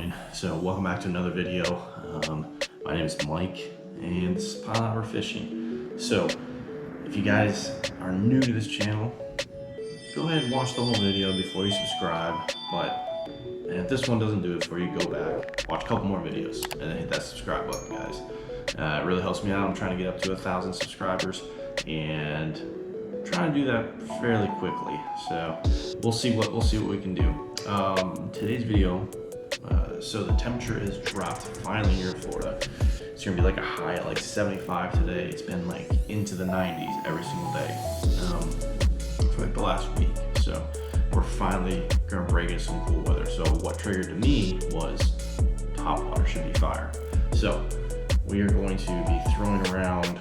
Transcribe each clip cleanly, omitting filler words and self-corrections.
morning. So welcome back to another video. My name is Mike and this is Pineapple Fishing. So if you guys are new to this channel, go ahead and watch the whole video before you subscribe. But if this one doesn't do it for you, go back, watch a couple more videos, and then hit that subscribe button, guys. It really helps me out. I'm trying to get up to 1,000 subscribers and trying to do that fairly quickly. So we'll see what we can do. Today's video, so the temperature is dropped finally here in Florida. It's gonna be like a high at like 75 today. It's been like into the 90s every single day for like the last week. So we're finally gonna break into some cool weather. So what triggered to me was top water should be fire. So we are going to be throwing around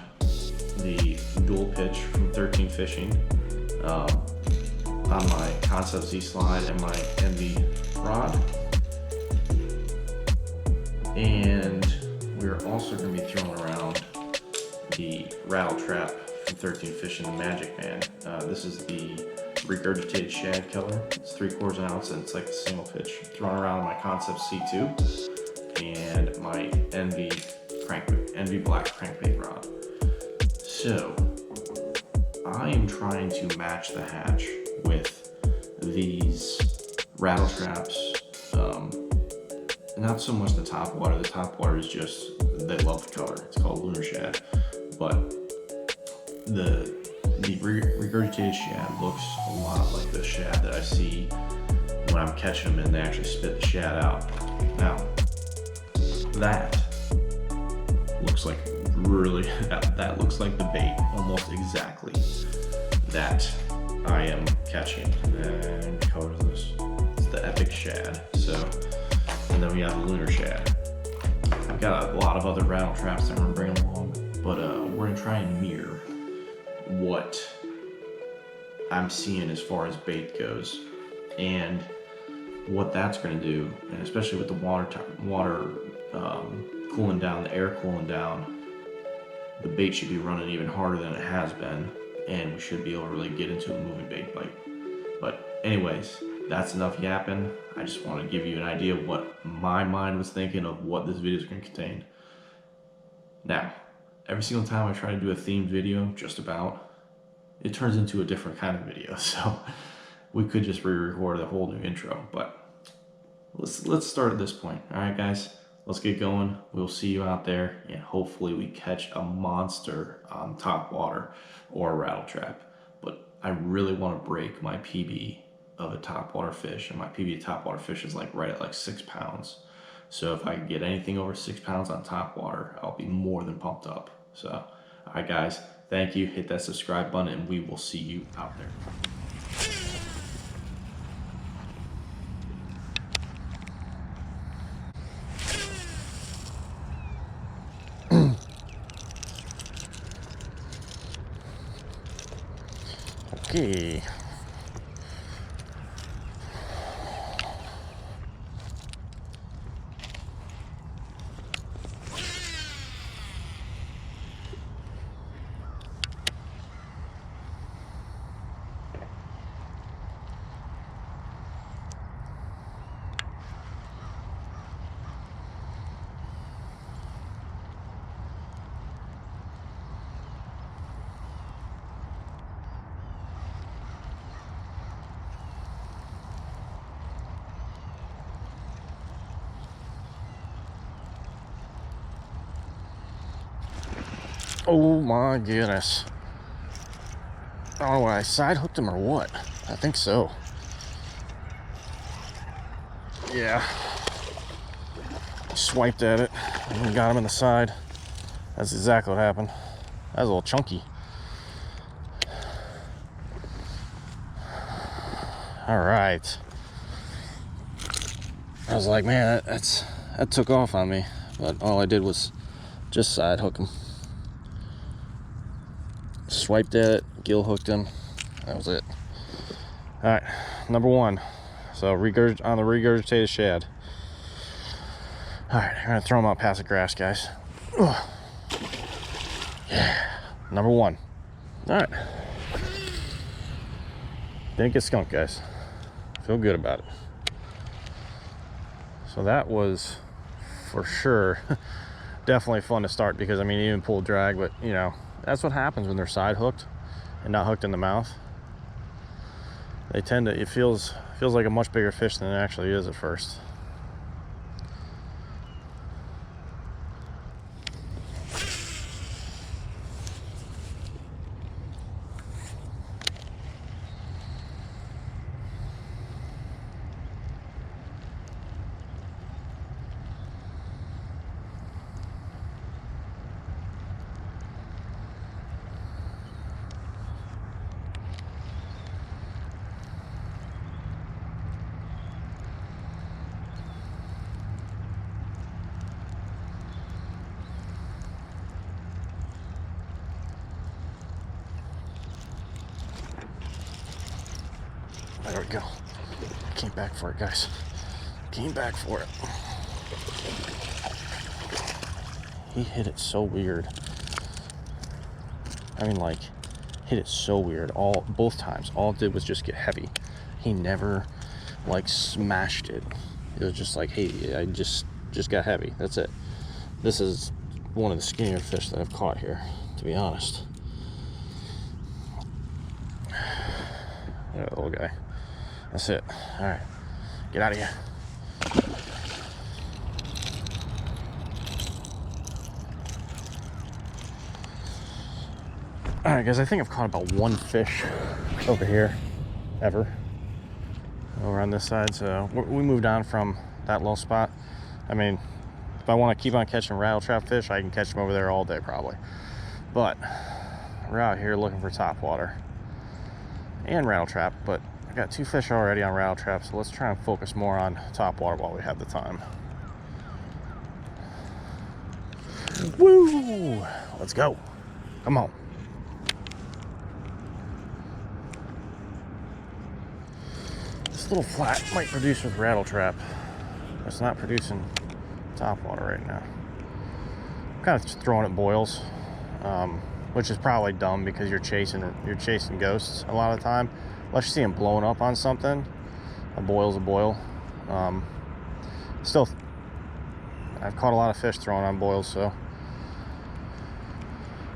the dual pitch from 13 Fishing on my Concept Z slide and my Envy rod. And we're also going to be throwing around the Rattle Trap from 13 Fishing, the Magic Man. This is the regurgitated shad color. It's 3/4 ounce and it's like the single pitch. Throwing around my Concept C2 and my Envy Black crankbait rod. So I am trying to match the hatch with these rattle traps. Not so much the top water. The top water is just, they love the color. It's called Lunar Shad. But the regurgitated shad looks a lot like the shad that I see when I'm catching them and they actually spit the shad out. Now, that looks like really, that looks like the bait almost exactly that I am catching. And what color is this? It's the Epic Shad. So, and then we have the Lunar Shad. I've got a lot of other rattle traps that I'm gonna bring along, but we're gonna try and mirror what I'm seeing as far as bait goes, and what that's gonna do, and especially with the water cooling down, the air cooling down, the bait should be running even harder than it has been, and we should be able to really get into a moving bait bite. But anyways, that's enough yapping. I just want to give you an idea of what my mind was thinking of what this video is going to contain. Now, every single time I try to do a themed video, just about, it turns into a different kind of video. So we could just re-record the whole new intro, but let's start at this point. All right, guys, let's get going. We'll see you out there, and hopefully we catch a monster on top water or a rattle trap. But I really want to break my PB of a topwater fish, and my PB of topwater fish is like right at like 6 pounds. So if I can get anything over 6 pounds on topwater, I'll be more than pumped up. So, all right, guys, thank you. Hit that subscribe button, and we will see you out there. Okay. Oh my goodness. I don't know why I side hooked him or what. I think so. Yeah. Swiped at it and got him in the side. That's exactly what happened. That was a little chunky. All right. I was like, man, that took off on me. But all I did was just side hook him. Swiped at it, gill hooked him. That was it. All right, number one. So on the regurgitated shad. All right, I'm gonna throw him out past the grass, guys. Ugh. Yeah, number one. All right. Didn't get skunked, guys. Feel good about it. So that was for sure definitely fun to start, because I mean, even pull drag, but you know, that's what happens when they're side hooked and not hooked in the mouth. They tend to, it feels like a much bigger fish than it actually is at first. There we go. Came back for it, guys. Came back for it. He hit it so weird. I mean, like, hit it so weird. Both times. All it did was just get heavy. He never, like, smashed it. It was just like, hey, I just got heavy. That's it. This is one of the skinnier fish that I've caught here, to be honest. That little guy. That's it. All right, get out of here. All right, guys, I think I've caught about one fish over here ever over on this side. So we moved on from that low spot. I mean, if I want to keep on catching rattle trap fish, I can catch them over there all day probably. But we're out here looking for topwater and rattle trap, but I got 2 fish already on rattle trap, so let's try and focus more on topwater while we have the time. Woo! Let's go. Come on. This little flat might produce with rattle trap. It's not producing topwater right now. I'm kind of just throwing at boils, which is probably dumb because you're chasing ghosts a lot of the time. Unless you see them blowing up on something, a boil's a boil. Still, I've caught a lot of fish throwing on boils, so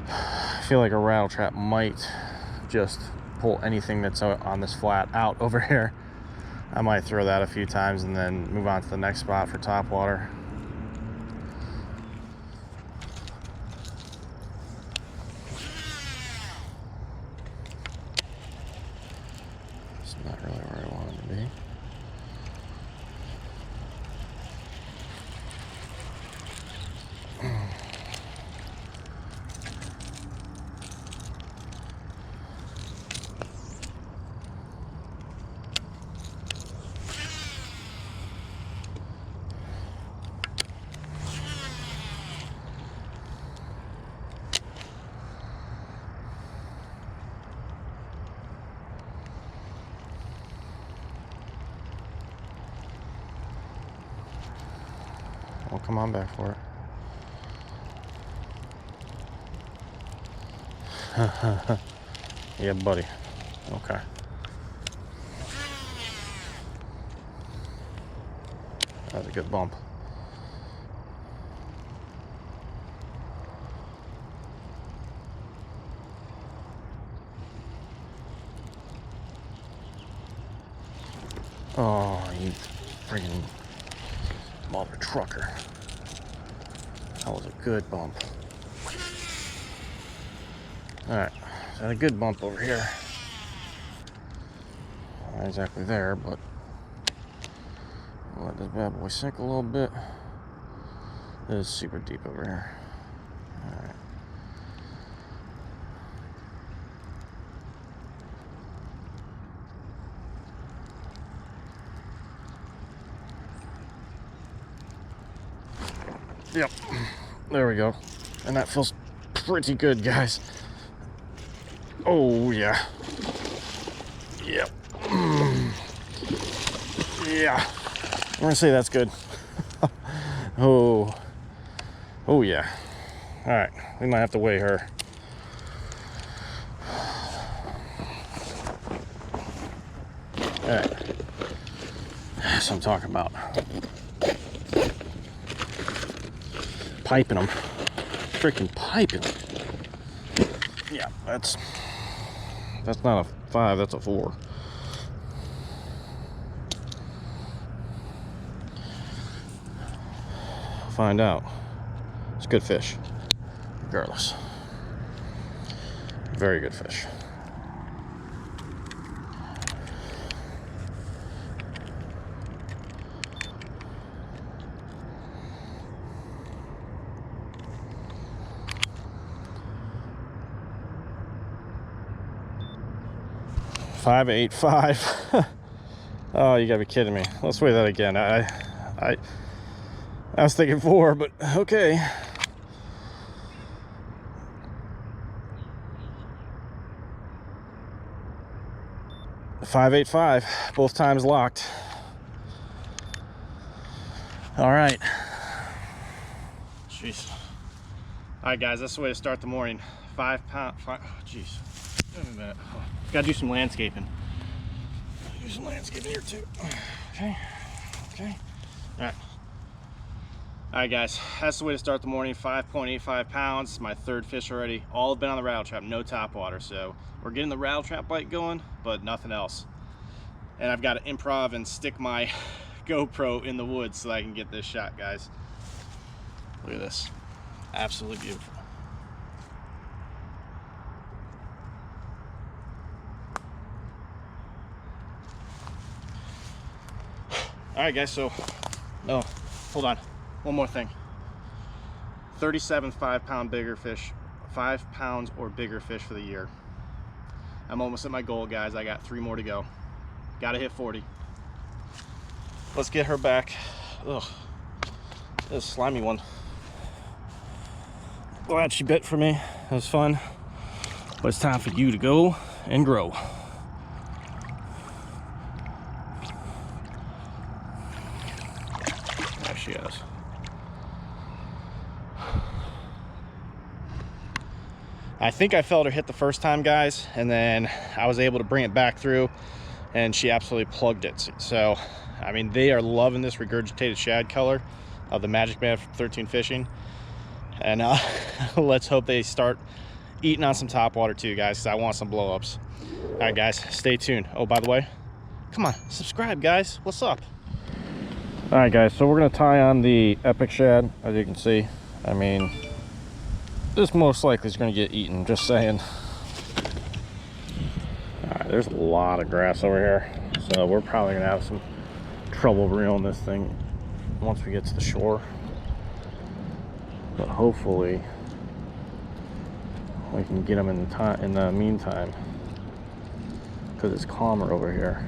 I feel like a rattle trap might just pull anything that's on this flat out over here. I might throw that a few times and then move on to the next spot for topwater. It's not really where I want it to be. Well, come on back for it. Yeah, buddy. Okay. That was a good bump. Oh, you freaking mother trucker. That was a good bump. Alright, so a good bump over here. Not exactly there, but I'll let this bad boy sink a little bit. It is super deep over here. Alright. Yep, there we go. And that feels pretty good, guys. Oh, yeah. Yep. Yeah. I'm gonna say that's good. Oh. Oh, yeah. All right, we might have to weigh her. All right. That's what I'm talking about. piping them. Freaking piping them. Yeah, that's not a 5, that's a 4. Find out. It's good fish, regardless. Very good fish. $5.85. Oh, you gotta be kidding me. Let's weigh that again. I was thinking 4, but okay. $5.85, both times locked. All right. Jeez. All right, guys, that's the way to start the morning. 5 pound. Oh, jeez. Wait a minute. Oh, gotta do some landscaping. Do some landscaping here too. Okay. Okay. All right. All right, guys, that's the way to start the morning. 5.85 pounds, my 3rd fish already. All have been on the rattle trap, no top water. So we're getting the rattle trap bite going, but nothing else. And I've got to improv and stick my GoPro in the woods so I can get this shot, guys. Look at this, absolutely beautiful. All right, guys, so, no, hold on. One more thing. 37 5-pound bigger fish, 5 pounds or bigger fish for the year. I'm almost at my goal, guys. I got 3 more to go. Gotta hit 40. Let's get her back. Ugh, this slimy one. Glad she bit for me. It was fun. But it's time for you to go and grow. There she is. I think I felt her hit the first time, guys, and then I was able to bring it back through, and she absolutely plugged it. So, I mean, they are loving this regurgitated shad color of the Magic Man 13 Fishing, and let's hope they start eating on some topwater too, guys, because I want some blow-ups. All right, guys, stay tuned. Oh, by the way, come on, subscribe, guys. What's up? All right, guys, so we're gonna tie on the Epic Shad. As you can see, I mean, this most likely is going to get eaten, just saying. All right, there's a lot of grass over here, so we're probably going to have some trouble reeling this thing once we get to the shore. But hopefully we can get them in the meantime, because it's calmer over here.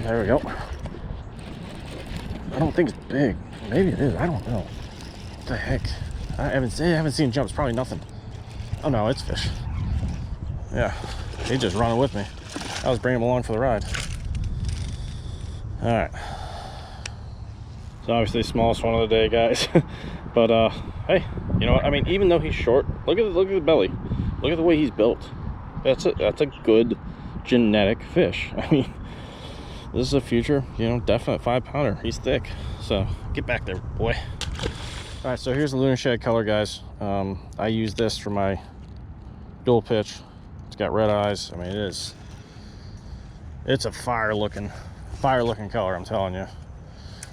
There we go. I don't think it's big. Maybe it is. I don't know. What the heck? I haven't seen jumps. Probably nothing. Oh no, it's fish. Yeah, he's just running with me. I was bringing him along for the ride. All right. It's obviously the smallest one of the day, guys. But hey, you know what? I mean, even though he's short, look at the belly. Look at the way he's built. That's a good genetic fish. I mean, this is a future, you know, definite 5-pounder. He's thick, so get back there, boy. All right, so here's the Lunar Shad color, guys. I use this for my dual pitch. It's got red eyes. I mean, it's a fire looking color, I'm telling you.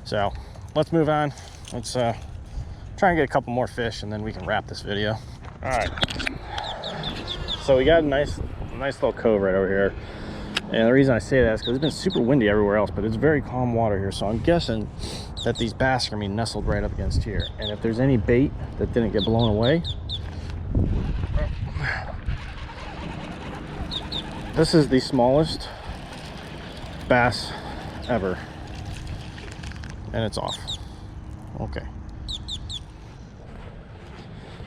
So let's move on. Let's try and get a couple more fish, and then we can wrap this video. All right, so we got a nice little cove right over here. And the reason I say that is because it's been super windy everywhere else, but it's very calm water here. So I'm guessing that these bass are going to be nestled right up against here. And if there's any bait that didn't get blown away, this is the smallest bass ever. And it's off. Okay.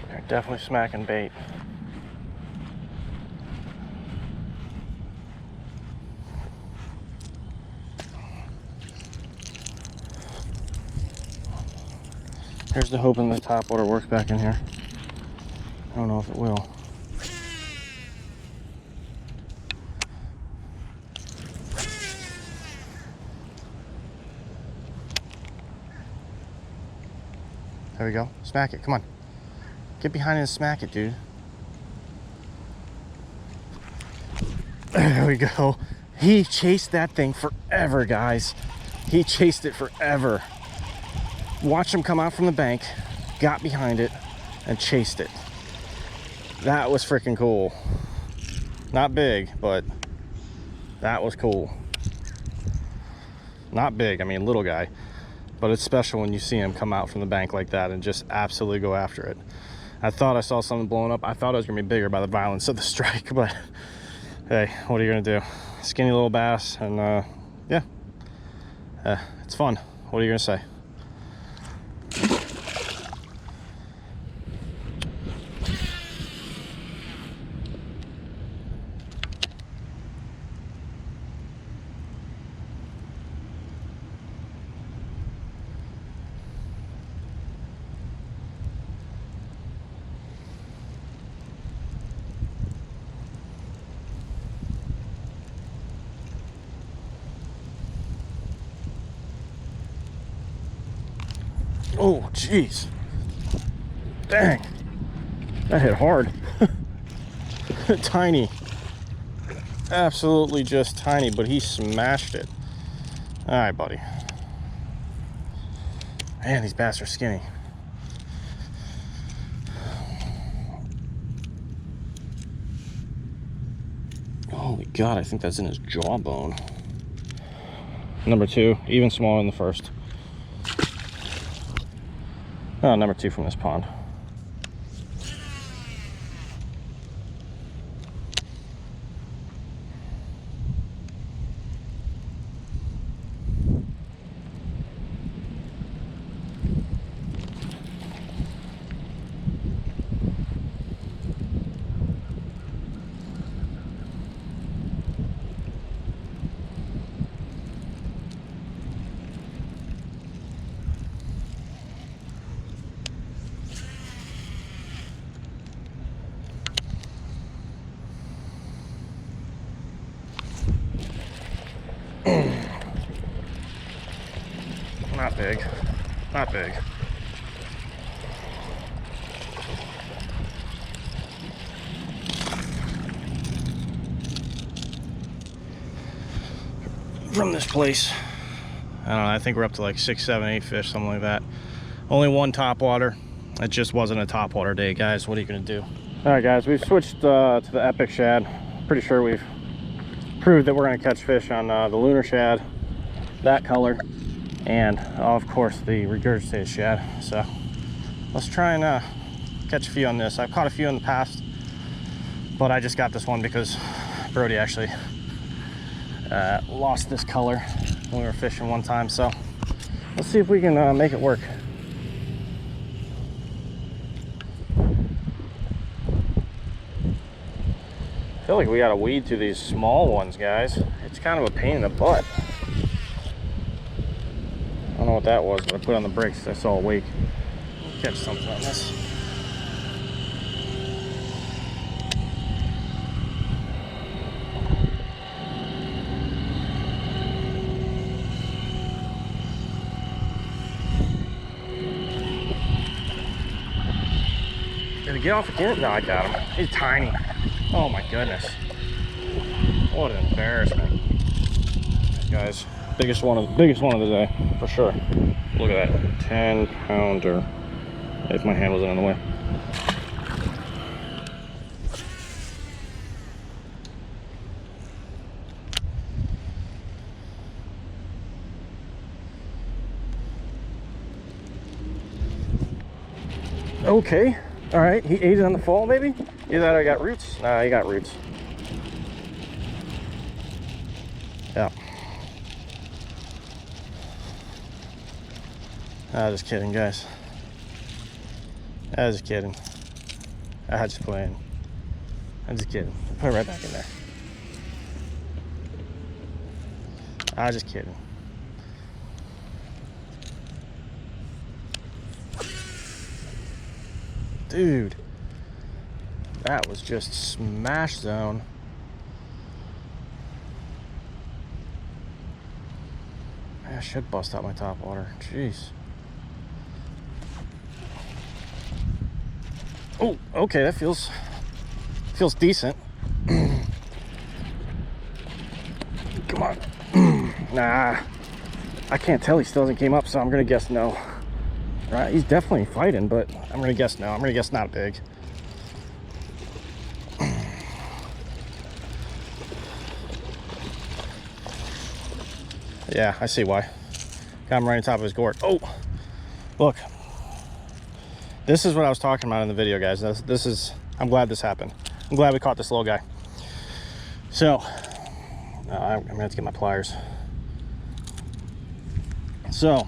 They're definitely smacking bait. Here's the hoping the top water works back in here. I don't know if it will. There we go. Smack it. Come on. Get behind it and smack it, dude. There we go. He chased that thing forever, guys. He chased it forever. Watched him come out from the bank, got behind it, and chased it. That was freaking cool. Not big, but that was cool. Not big, I mean little guy. But it's special when you see him come out from the bank like that and just absolutely go after it. I thought I saw something blowing up. I thought it was gonna be bigger by the violence of the strike, but hey, what are you gonna do? Skinny little bass, and yeah, it's fun. What are you gonna say? Oh, jeez. Dang. That hit hard. Tiny. Absolutely just tiny, but he smashed it. All right, buddy. Man, these bass are skinny. Holy God, I think that's in his jawbone. Number 2, even smaller than the first. Oh, number 2 from this pond. Not big. Not big. From this place, I don't know, I think we're up to like 6, 7, 8 fish, something like that. Only one topwater. It just wasn't a topwater day, guys. What are you gonna do? All right, guys, we've switched to the Epic Shad. Pretty sure we've proved that we're gonna catch fish on the Lunar Shad, that color, and of course the regurgitated shad. So let's try and catch a few on this. I've caught a few in the past, but I just got this one because Brody actually lost this color when we were fishing one time. So let's see if we can make it work. I feel like we gotta weed through these small ones, guys. It's kind of a pain in the butt. I don't know what that was, but I put on the brakes. I saw a wake. Catch something on this. Did he get off again? No, I got him. He's tiny. Oh my goodness. What an embarrassment. Guys, biggest one of the day, for sure. Look at that. 10-pounder. If my hand wasn't in the way. Okay. All right, he ate it on the fall, maybe? Either that or he got roots. Nah, he got roots. Yeah. I was just kidding, guys. I was just kidding. I was just playing. I'm just kidding. Put it right back in there. I was just kidding. Dude, that was just smash zone. I should bust out my top water. Jeez. Oh, okay, that feels decent. Come on. Nah, I can't tell. He still hasn't came up, so I'm gonna guess no. Right, he's definitely fighting, but I'm gonna guess no. I'm gonna guess not big. Yeah, I see why. Got him right on top of his gourd. Oh, look. This is what I was talking about in the video, guys. This is, I'm glad this happened. I'm glad we caught this little guy. So, I'm gonna have to get my pliers. So,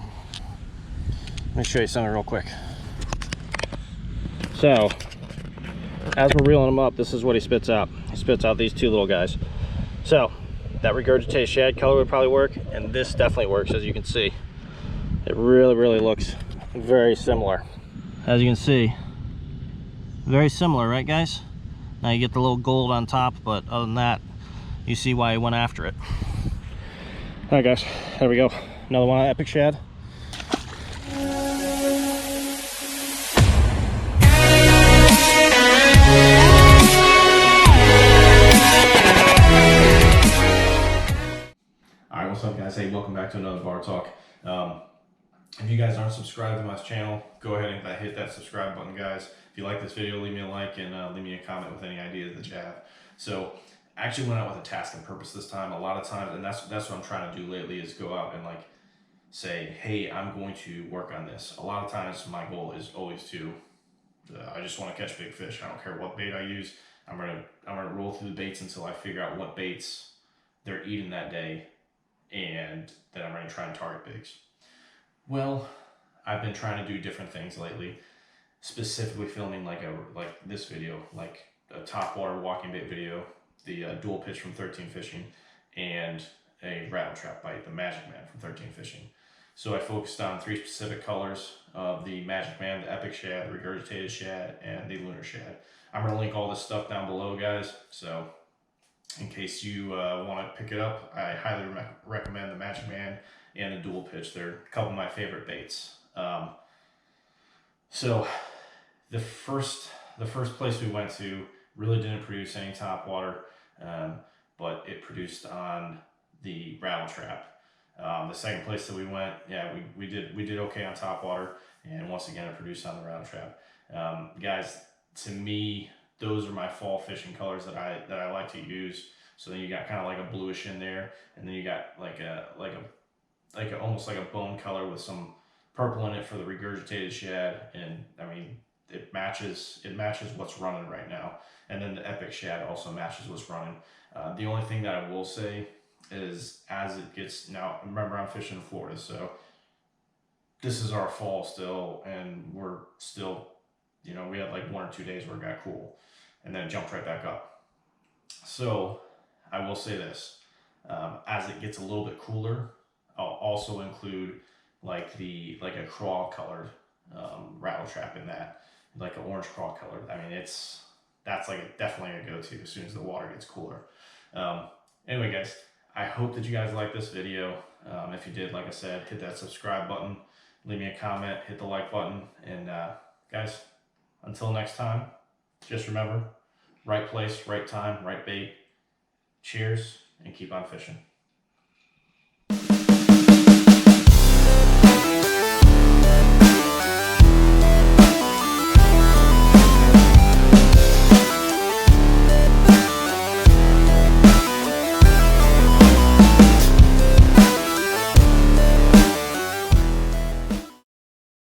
let me show you something real quick. So, as we're reeling him up, this is what he spits out. He spits out these two little guys. So, that regurgitated shad color would probably work, and this definitely works, as you can see. It really looks very similar. As you can see, very similar, right guys? Now you get the little gold on top, but other than that, you see why he went after it. All right guys, there we go. Another one on Epic Shad. All right, what's up guys? Hey, welcome back to another Bar Talk. If you guys aren't subscribed to my channel, go ahead and hit that subscribe button, guys. If you like this video, leave me a like and leave me a comment with any ideas that you have. So I actually went out with a task and purpose this time. A lot of times, and that's what I'm trying to do lately, is go out and like say, hey, I'm going to work on this. A lot of times my goal is always to, I just want to catch big fish. I don't care what bait I use. I'm gonna roll through the baits until I figure out what baits they're eating that day, and then I'm gonna try and target bigs. Well, I've been trying to do different things lately, specifically filming like this video, like a top water walking bait video, the dual pitch from 13 Fishing, and a rattle trap bite, the Magic Man from 13 Fishing. So I focused on 3 specific colors of the Magic Man, the Epic Shad, the Regurgitated Shad, and the Lunar Shad. I'm going to link all this stuff down below, guys, so in case you want to pick it up, I highly recommend the Magic Man and the dual pitch. They're a couple of my favorite baits. So the first place we went to really didn't produce any top water, but it produced on the rattle trap. The second place that we went, yeah, we did okay on top water, and once again it produced on the rattle trap. Guys, to me, those are my fall fishing colors that I like to use. So then you got kind of like a bluish in there, and then you got like a almost like a bone color with some purple in it for the Regurgitated Shad, and I mean it matches what's running right now. And then the Epic Shad also matches what's running. The only thing that I will say is, as it gets, now remember I'm fishing in Florida, so this is our fall still, and we're still, you know, we had like 1 or 2 days where it got cool, and then it jumped right back up. So I will say this, as it gets a little bit cooler, I'll also include like a craw colored rattle trap in that, like an orange craw color. I mean, that's like definitely a go-to as soon as the water gets cooler. Anyway, guys, I hope that you guys like this video. If you did, like I said, hit that subscribe button, leave me a comment, hit the like button, and guys, until next time, just remember, right place, right time, right bait. Cheers, and keep on fishing.